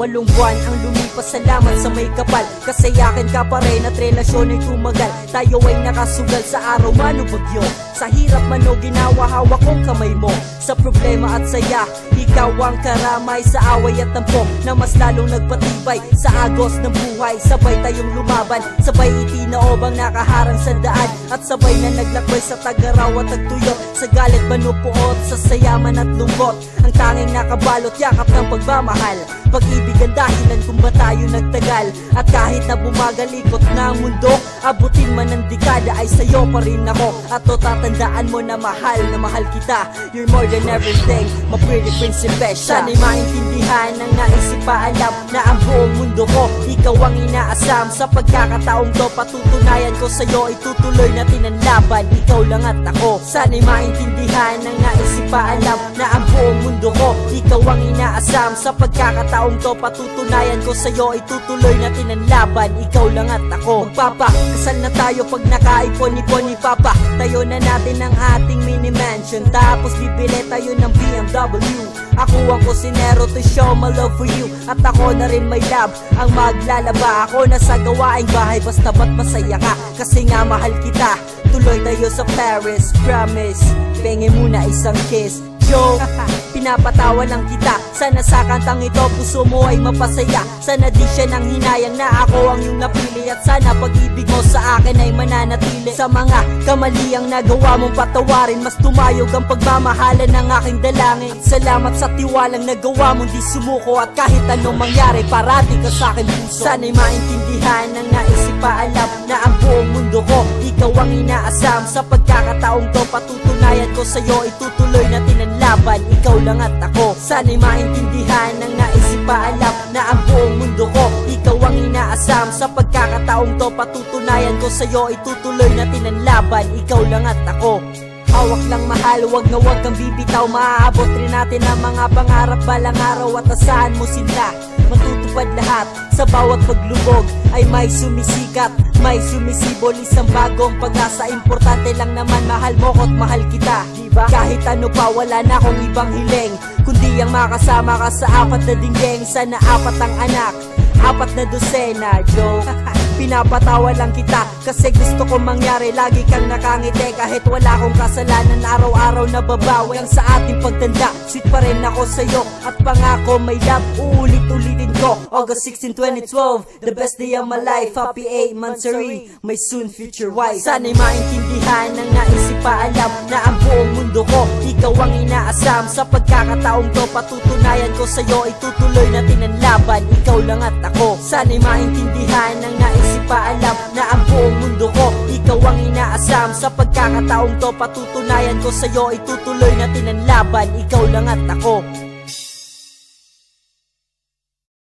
8 buwan ang lumipas, salamat sa may kapal. Kasi akin ka pa rin at relasyon ay tumagal. Tayo ay nakasugal sa araw man o bagyo. Sa hirap man o ginawa, hawak kong kamay mo. Sa problema at saya, ikaw ang karamay. Sa away at tampok na mas lalong nagpatibay. Sa agos ng buhay, sabay tayong lumaban. Sabay itinaobang nakaharang sa daan. At sabay na naglakbay sa tagaraw at tagtuyot. Sa galit manupuot, sa sayaman at lungkot. Ang tanging nakabalot, yakap ng pagmamahal. Pag-ibig ang dahilan kung ba tayo nagtagal. At kahit na bumagal ikot na ang mundo, abutin man ang dekada ay sa'yo pa rin ako. At to tatandaan mo na mahal kita. You're more than everything, my pretty princess. Sana'y maintindihan ng naisip pa alam na ang buong mundo ko, ikaw ang inaasam. Sa pagkakataong to, patutunayan ko sa'yo, itutuloy natin ang laban, ikaw lang at ako. Sana'y maintindihan ng naisip pa alam na ang buong mundo ko, ikaw ang inaasam. Sa pagkakataong to, patutunayan ko sa'yo, itutuloy natin ang laban, ikaw lang at ako. Magpapakasal na tayo pag nakaipon-ipon ni Papa. Tayo na natin ang ating mini mansion, tapos bibili tayo ng BMW. Ako ang kusinero to show my love for you. At ako na rin may love ang maglalaba. Ako na sa gawaing bahay, basta ba't masaya ka? Kasi nga mahal kita. Tuloy tayo sa Paris, promise. Pengen muna isang kiss. Joke, pinapatawa lang kita. Sana sa kantang ito puso mo ay mapasaya. Sana di siya nang hinayang na ako ang iyong napili. At sana pag-ibig mo sa akin ay mananatili. Sa mga kamaliang nagawa mong patawarin, mas tumayog ang pagmamahalan ng aking dalangin. Salamat sa tiwalang nagawa mong di sumuko. At kahit anong mangyari, parati ka sa akin puso. Sana'y maintindihan ng naisip pa alam na ang buong mundo ko, ikaw ang inaasam. Sa pagkakataong to, patutunayan ko sa'yo, itutuloy natin ang laban, ikaw lang at ako. Sana'y maintindihan ng naisip pa alam na ang buong mundo ko, ikaw ang inaasam. Sa pagkakataong to, patutunayan ko sa'yo, itutuloy natin ang laban, ikaw lang at ako. Hawak lang mahal, wag na wag kang bibitaw. Maaabot rin natin ang mga pangarap balang araw. At asahan mo sila, matutupad lahat. Sa bawat paglubog ay may sumisikat, may sumisibol, isang bagong pag-asa. Importante lang naman mahal mo ko't mahal kita, diba? Kahit ano pa, wala na akong ibang hiling, kundi ang makasama ka sa 4 na dinggeng. Sana 4 ang anak, 4 na dosena, joke. Pinapatawa lang kita kasi gusto kong mangyari lagi kang nakangiti. Kahit wala akong kasalanan, araw-araw na babawi ang sa ating pagtanda. Sweet pa rin ako sa'yo at pangako may love, uulit-ulitin ko. August 16, 2012, the best day of my life. Happy 8 monthsary, my soon future wife. Sana'y maintindihan ng naisip pa alam na ang buong mundo ko, ikaw ang inaasam. Sa pagkakataong to, patutunayan ko sa'yo, itutuloy natin ang laban, ikaw lang at ako. Sana'y maintindihan ng naisip pa alam na ang buong mundo ko, ikaw ang inaasam. Sa pagkakataong to, patutunayan ko sa'yo, itutuloy natin ang laban, ikaw lang at ako.